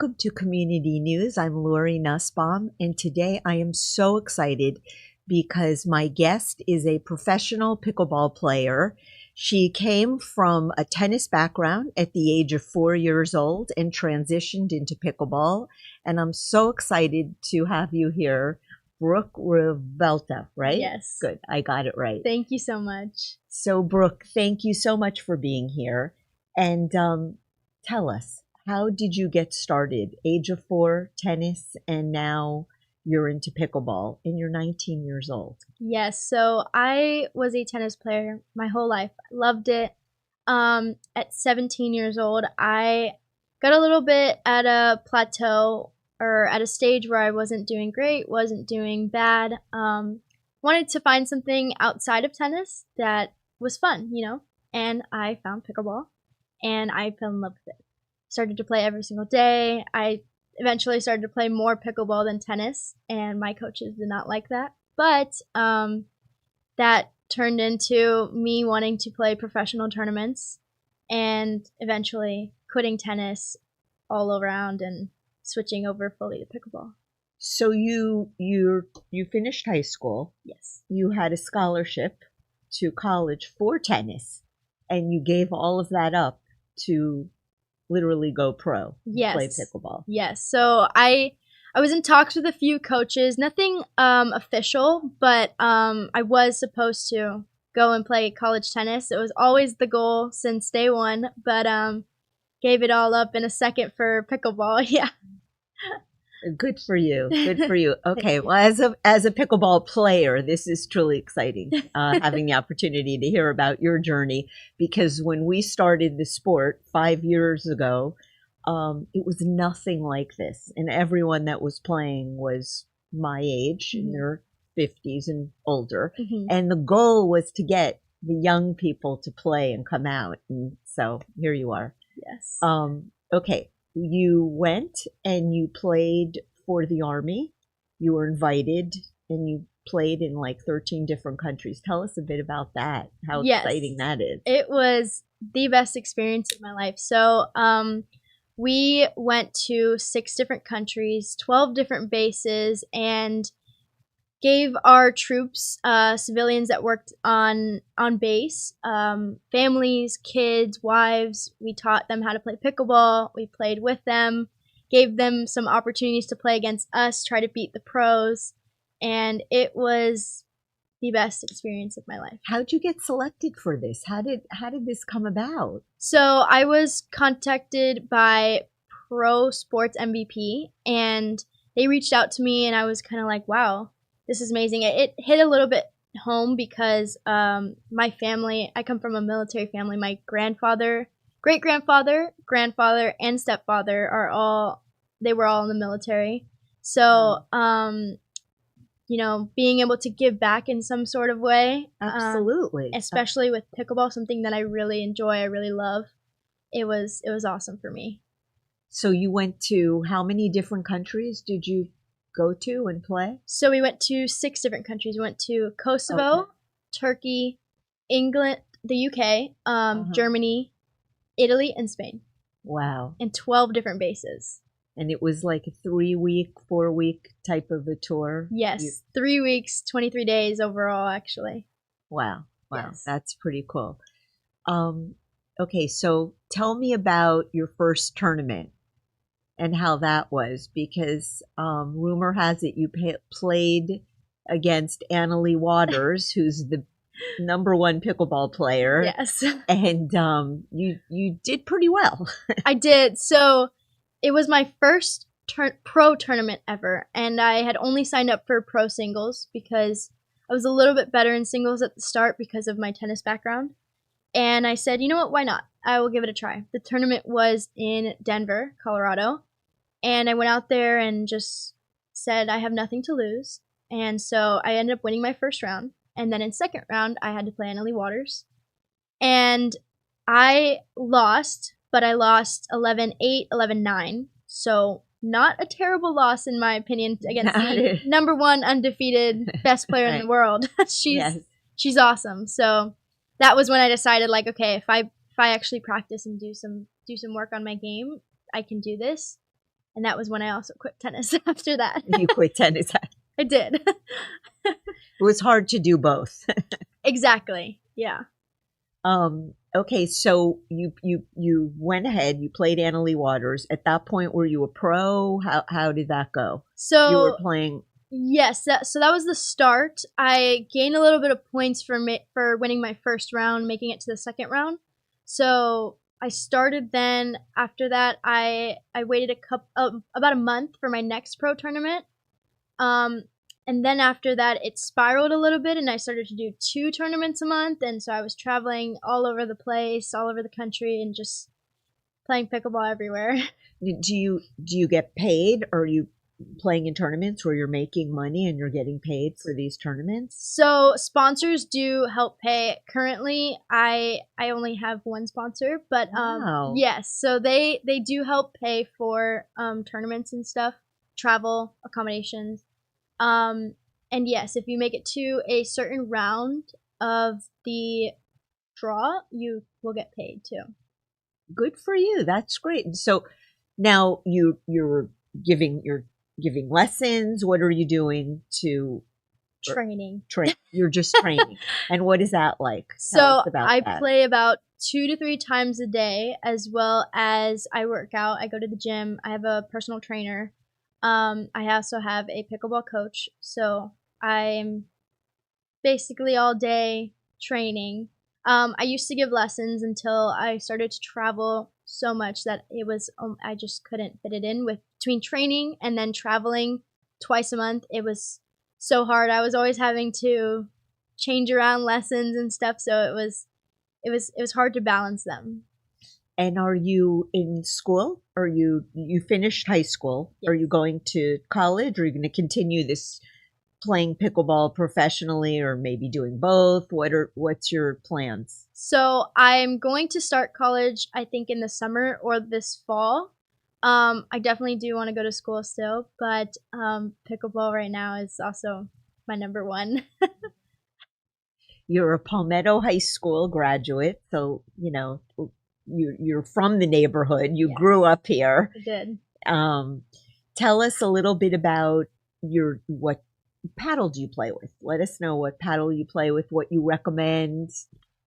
Welcome to Community News. I'm Lori Nussbaum, and today I am so excited because my guest is a professional pickleball player. She came from a tennis background at the age of 4 years old and transitioned into pickleball. And I'm so excited to have you here, Brooke Revuelta, right? Yes. Good. I got it right. Thank you so much. So, Brooke, thank you so much for being here. And tell us, how did you get started? Age of 4, tennis, and now you're into pickleball, and you're 19 years old. Yes, so I was a tennis player my whole life. I loved it. At 17 years old, I got a little bit at a plateau or at a stage where I wasn't doing great, wasn't doing bad. Wanted to find something outside of tennis that was fun, and I found pickleball, and I fell in love with it. Started to play every single day. I eventually started to play more pickleball than tennis, and my coaches did not like that. But that turned into me wanting to play professional tournaments and eventually quitting tennis all around and switching over fully to pickleball. So you finished high school. Yes. You had a scholarship to college for tennis, and you gave all of that up to literally go pro. Yes. Play pickleball. Yes. So I was in talks with a few coaches, nothing official, but I was supposed to go and play college tennis. It was always the goal since day one, but gave it all up in a second for pickleball. Yeah. Good for you. Good for you. Okay. Well, as a pickleball player, this is truly exciting, having the opportunity to hear about your journey, because when we started the sport 5 years ago, it was nothing like this. And everyone that was playing was my age, in their 50s and older. Mm-hmm. And the goal was to get the young people to play and come out. And so here you are. Yes. Okay. You went and you played for the Army. You were invited and you played in like 13 different countries. Tell us a bit about that, how exciting that is. It was the best experience of my life. So we went to 6 different countries, 12 different bases, and gave our troops, civilians that worked on base, families, kids, wives. We taught them how to play pickleball. We played with them, gave them some opportunities to play against us, try to beat the pros, and it was the best experience of my life. How'd you get selected for this? How did this come about? So I was contacted by Pro Sports MVP, and they reached out to me, and I was kind of like, wow, this is amazing. It hit a little bit home because my family, I come from a military family. My grandfather, great-grandfather, grandfather, and stepfather they were all in the military. So, being able to give back in some sort of way. Absolutely. Especially with pickleball, something that I really enjoy, I really love. It was awesome for me. So you went to, how many different countries did you go to and play? So we went to 6 different countries. We went to Kosovo, Turkey, England, the UK, Germany, Italy, and Spain. Wow. And 12 different bases. And it was like a 3-week, 4-week type of a tour? Yes, 3 weeks, 23 days overall, actually. Wow. Yes. That's pretty cool. Okay, so tell me about your first tournament and how that was, because rumor has it you played against Annalie Waters, who's the #1 pickleball player. Yes. And you did pretty well. I did. So it was my first pro tournament ever, and I had only signed up for pro singles because I was a little bit better in singles at the start because of my tennis background. And I said, you know what, why not? I will give it a try. The tournament was in Denver, Colorado. And I went out there and just said I have nothing to lose. And so I ended up winning my first round. And then in second round, I had to play Annalie Waters. And I lost, but I lost 11-8, 11-9. So not a terrible loss, in my opinion, against the #1 undefeated best player in the world. She's awesome. So that was when I decided, like, okay, if I actually practice and do some work on my game, I can do this. And that was when I also quit tennis after that. You quit tennis. I did. It was hard to do both. Exactly. Yeah. Okay, so you went ahead, you played Annalee Waters. At that point, were you a pro? How did that go? You were So playing. yes, so that was the start. I gained a little bit of points for winning my first round, making it to the second round. So I started then. After that, I waited about a month for my next pro tournament. And then after that, it spiraled a little bit, and I started to do 2 tournaments a month. And so I was traveling all over the place, all over the country, and just playing pickleball everywhere. Do you get paid? Or are you playing in tournaments where you're making money and you're getting paid for these tournaments? So sponsors do help pay. Currently, I only have one sponsor, but Wow. yes, so they do help pay for tournaments and stuff, travel, accommodations. And yes, if you make it to a certain round of the draw, you will get paid too. Good for you. That's great. So now you're giving lessons. What are you doing to Training. train? You're just training. And what is that like? Tell So us about I that. play about 2 to 3 times a day, as well as I work out. I go to the gym. I have a personal trainer. I also have a pickleball coach. So I'm basically all day training. I used to give lessons until I started to travel so much that it was I just couldn't fit it in with between training and then traveling twice a month. It was so hard. I was always having to change around lessons and stuff, so it was hard to balance them. And are you in school? Or you finished high school? Yes. Are you going to college? Or are you going to continue this playing pickleball professionally, or maybe doing both? What's your plans? So I'm going to start college, I think, in the summer or this fall. I definitely do want to go to school still, but pickleball right now is also my number one. You're a Palmetto High School graduate, so you're from the neighborhood. You Yeah. grew up here. I did. Tell us a little bit about what paddle do you play with? Let us know what paddle you play with, what you recommend.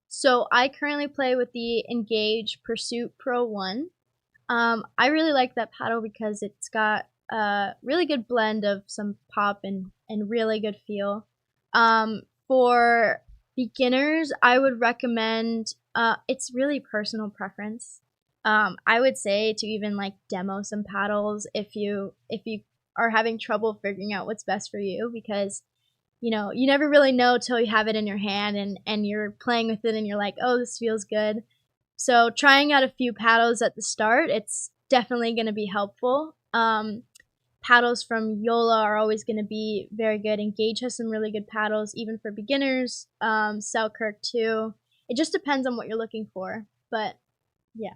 So I currently play with the Engage Pursuit Pro 1. I really like that paddle because it's got a really good blend of some pop and really good feel. For beginners, I would recommend, it's really personal preference. I would say to even like demo some paddles if you are having trouble figuring out what's best for you, because you never really know till you have it in your hand and you're playing with it and you're like, oh, this feels good. So trying out a few paddles at the start, it's definitely going to be helpful. Paddles from Yola are always going to be very good. Engage has some really good paddles, even for beginners. Selkirk too. It just depends on what you're looking for. But yeah.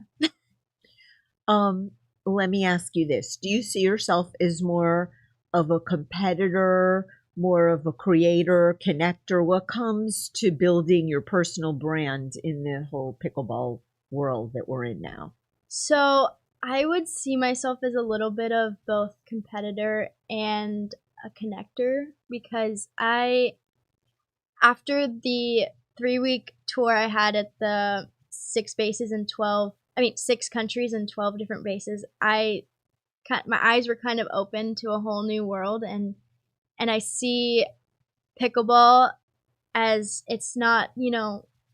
Let me ask you this. Do you see yourself as more of a competitor, more of a creator, connector? What comes to building your personal brand in the whole pickleball world that we're in now? So I would see myself as a little bit of both competitor and a connector, because after the 3-week tour I had at the 6 countries and 12 different bases, my eyes were kind of open to a whole new world, and I see pickleball as it's not,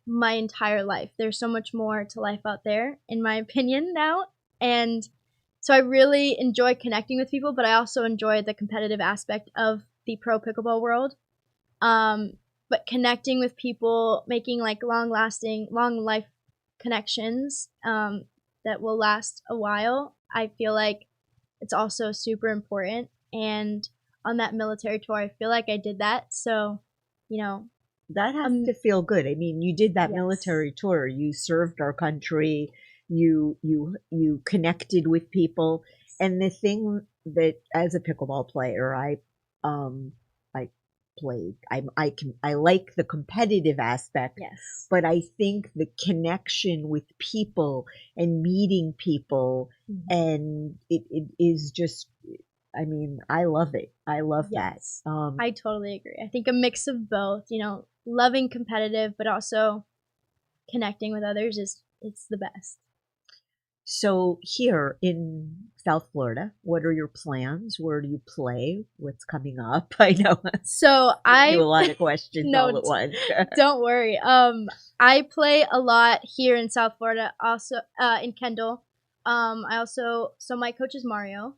my entire life. There's so much more to life out there, in my opinion now. And so I really enjoy connecting with people, but I also enjoy the competitive aspect of the pro pickleball world. But connecting with people, making like long life connections that will last a while, I feel like it's also super important. And on that military tour, I feel like I did that. So, that has to feel good. I mean, you did that yes. military tour. You served our country. You connected with people. And the thing that, as a pickleball player, I played. I like the competitive aspect, Yes. but I think the connection with people and meeting people, and it is just, I mean, I love it. I love Yes. that. I totally agree. I think a mix of both, loving competitive, but also connecting with others it's the best. So here in South Florida, what are your plans? Where do you play? What's coming up? I know. So You a lot of questions no, all at once. don't worry. I play a lot here in South Florida, also in Kendall. So my coach is Mario.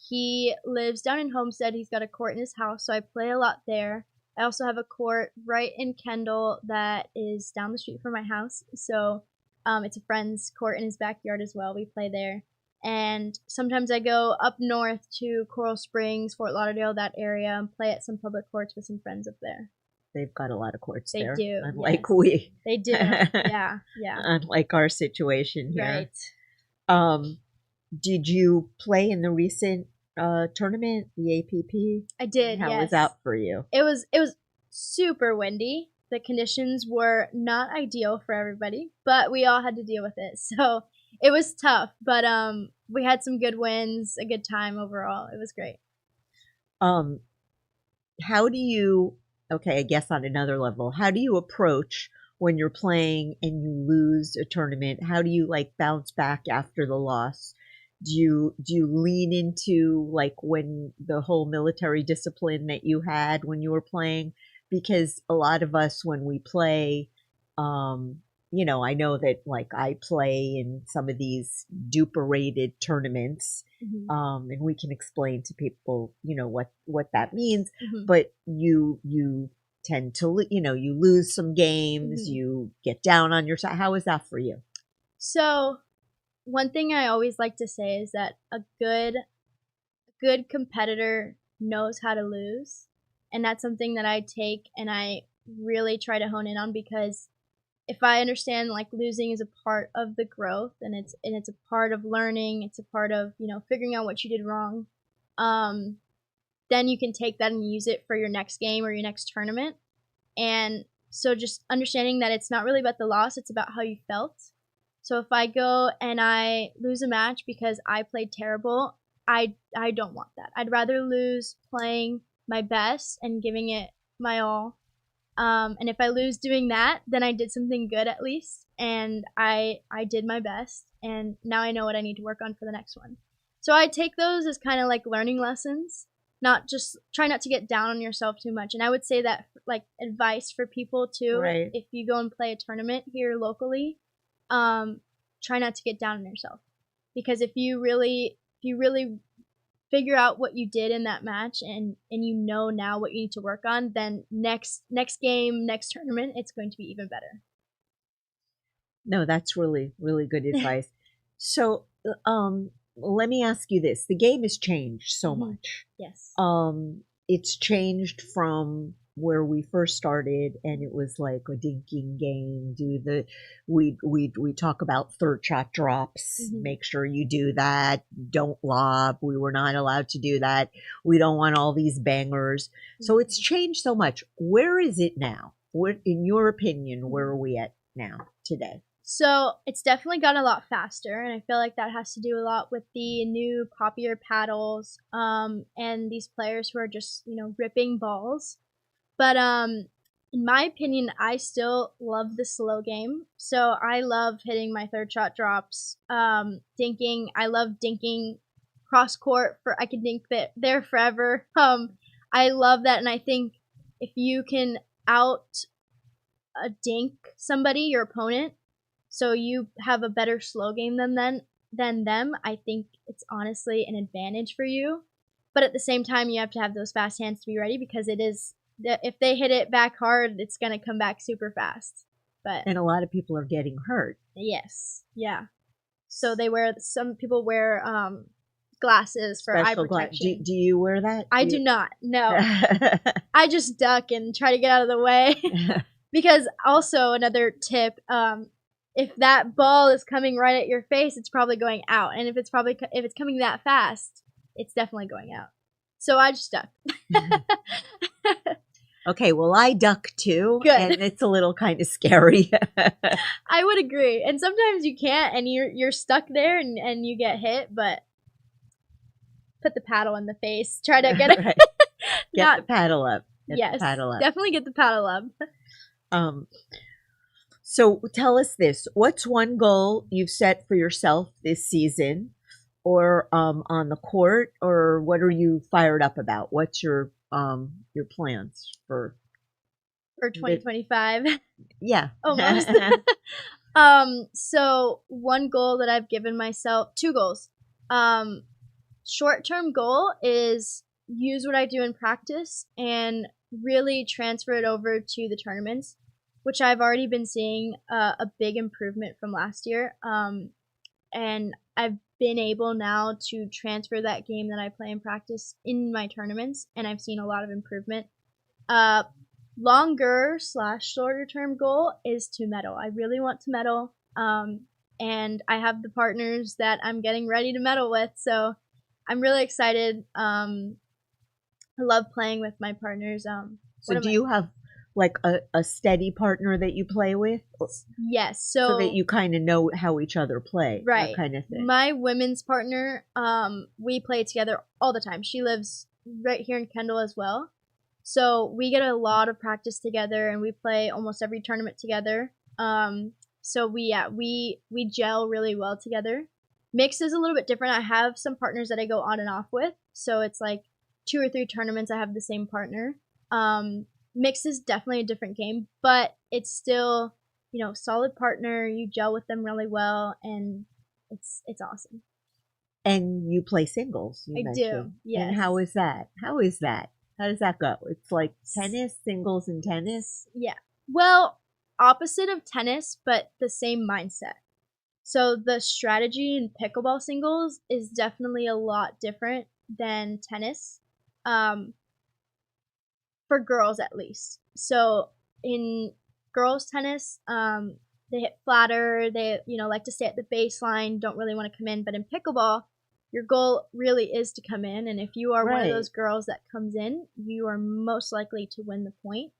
He lives down in Homestead. He's got a court in his house, so I play a lot there. I also have a court right in Kendall that is down the street from my house. So it's a friend's court in his backyard as well. We play there. And sometimes I go up north to Coral Springs, Fort Lauderdale, that area, and play at some public courts with some friends up there. They've got a lot of courts They there. do. Unlike yes. we. They do. Yeah. Unlike our situation here. Right. Did you play in the recent tournament, the APP? I did. How yes. was that for you? It was super windy. The conditions were not ideal for everybody, but we all had to deal with it. So it was tough, but we had some good wins, a good time overall. It was great. How do you, okay, I guess on another level, how do you approach when you're playing and you lose a tournament? How do you like bounce back after the loss? Do you lean into like when the whole military discipline that you had when you were playing? Because a lot of us when we play, I know that like I play in some of these duper rated tournaments, and we can explain to people, what that means. But you tend to, you lose some games, you get down on yourself. How is that for you? So one thing I always like to say is that a good competitor knows how to lose. And that's something that I take and I really try to hone in on, because if I understand like losing is a part of the growth and it's a part of learning, it's a part of, figuring out what you did wrong, then you can take that and use it for your next game or your next tournament. And so just understanding that it's not really about the loss, it's about how you felt. So if I go and I lose a match because I played terrible, I don't want that. I'd rather lose playing my best and giving it my all. And if I lose doing that, then I did something good at least, and I did my best, and now I know what I need to work on for the next one. So I take those as kind of like learning lessons, try not to get down on yourself too much. And I would say that like advice for people too, right. If you go and play a tournament here locally, try not to get down on yourself, because if you really figure out what you did in that match and you know now what you need to work on, then next game, next tournament, it's going to be even better. No, that's really, really good advice. So, let me ask you this. The game has changed so much. Yes. It's changed from where we first started, and it was like a dinking game. We talk about third shot drops. Make sure you do that. Don't lob. We were not allowed to do that. We don't want all these bangers. So it's changed so much. Where is it now? In your opinion, where are we at now today? So it's definitely gotten a lot faster, and I feel like that has to do a lot with the new popular paddles, and these players who are just, ripping balls. But in my opinion, I still love the slow game. So I love hitting my third shot drops, dinking. I love dinking cross court. I can dink there forever. I love that, and I think if you can out dink somebody, your opponent, so you have a better slow game than them, I think it's honestly an advantage for you. But at the same time, you have to have those fast hands to be ready, because if they hit it back hard, it's going to come back super fast. And a lot of people are getting hurt. Yes. Yeah. So some people wear glasses for eye protection. Do you wear that? I do not. No. I just duck and try to get out of the way. Because also another tip, if that ball is coming right at your face, it's probably going out. And if it's coming that fast, it's definitely going out. So I just duck. Okay, well, I duck too, Good. and it's a little kind of scary. I would agree. And sometimes you can't, and you're stuck there, and you get hit. But put the paddle in the face. Try to get it. Right. Get the paddle up. Yes, the paddle up. Definitely get the paddle up. So tell us this: what's one goal you've set for yourself this season, or on the court, or what are you fired up about? What's your plans for 2025? Yeah, Almost. So one goal that I've given myself, two goals. Short-term goal is use what I do in practice and really transfer it over to the tournaments, which I've already been seeing a big improvement from last year. And I've been able now to transfer that game that I play in practice in my tournaments, and I've seen a lot of improvement. Longer/shorter term goal is to medal. I really want to medal, and I have the partners that I'm getting ready to medal with, so I'm really excited. I love playing with my partners. So do you have like a steady partner that you play with? Yes. So that you kind of know how each other play. Right. That kind of thing. My women's partner, we play together all the time. She lives right here in Kendall as well. So we get a lot of practice together, and we play almost every tournament together. So we gel really well together. Mixed is a little bit different. I have some partners that I go on and off with. So it's like 2 or 3 tournaments I have the same partner. Mixed is definitely a different game, but it's still, solid partner. You gel with them really well, and it's awesome. And you play singles. I do. Yes. And how is that? How does that go? It's like tennis, singles, and tennis. Yeah. Well, opposite of tennis, but the same mindset. So the strategy in pickleball singles is definitely a lot different than tennis. For girls at least. So in girls tennis, they hit flatter, they like to stay at the baseline, don't really want to come in. But in pickleball, your goal really is to come in, and if you are one of those girls that comes in, you are most likely to win the point.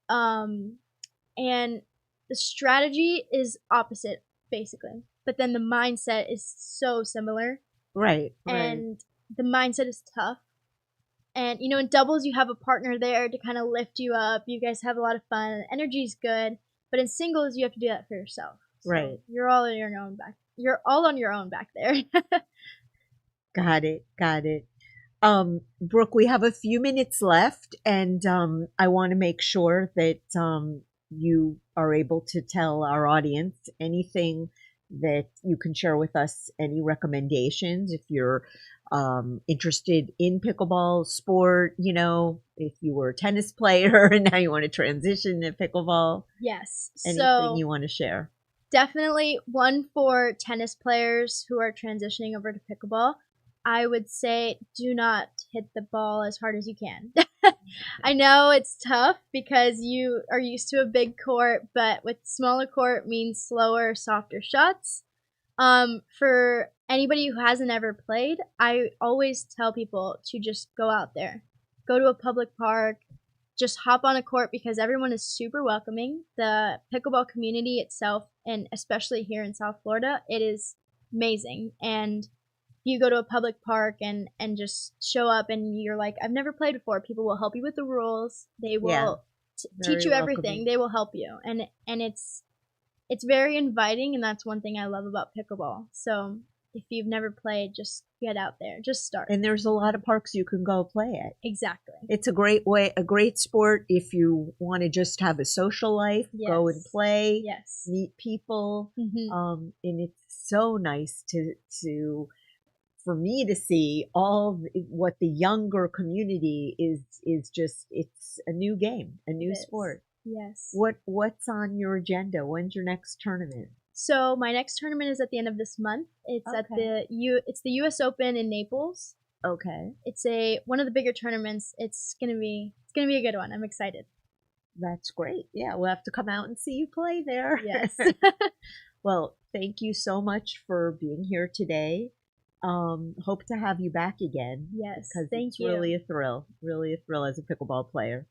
And the strategy is opposite basically, but then the mindset is so similar. Right. And the mindset is tough. And, in doubles, you have a partner there to kind of lift you up. You guys have a lot of fun. Energy's good. But in singles, you have to do that for yourself. So right. You're all on your own back. You're all on your own back there. Got it. Brooke, we have a few minutes left, and I want to make sure that you are able to tell our audience anything that you can share with us, any recommendations if you're interested in pickleball sport, if you were a tennis player and now you want to transition to pickleball. Yes. Anything you want to share? Definitely one for tennis players who are transitioning over to pickleball. I would say do not hit the ball as hard as you can. I know it's tough because you are used to a big court, but with smaller court means slower, softer shots. For anybody who hasn't ever played, I always tell people to just go out there. Go to a public park, just hop on a court because everyone is super welcoming. The pickleball community itself, and especially here in South Florida, it is amazing. And you go to a public park and just show up and you're like, I've never played before. People will help you with the rules. They will teach you everything. They will help you. And it's very inviting, and that's one thing I love about pickleball. So if you've never played, just get out there. Just start. And there's a lot of parks you can go play at. Exactly. It's a great sport if you want to just have a social life, go and play, meet people. Mm-hmm. And it's so nice to for me to see what the younger community is just, it's a new game, a new sport. Yes. What's on your agenda? When's your next tournament? So my next tournament is at the end of this month. It's at the US Open in Naples. Okay. It's one of the bigger tournaments. It's gonna be a good one. I'm excited. That's great. Yeah, we'll have to come out and see you play there. Yes. Well, thank you so much for being here today. Hope to have you back again. Yes, because thank it's you. really a thrill as a pickleball player.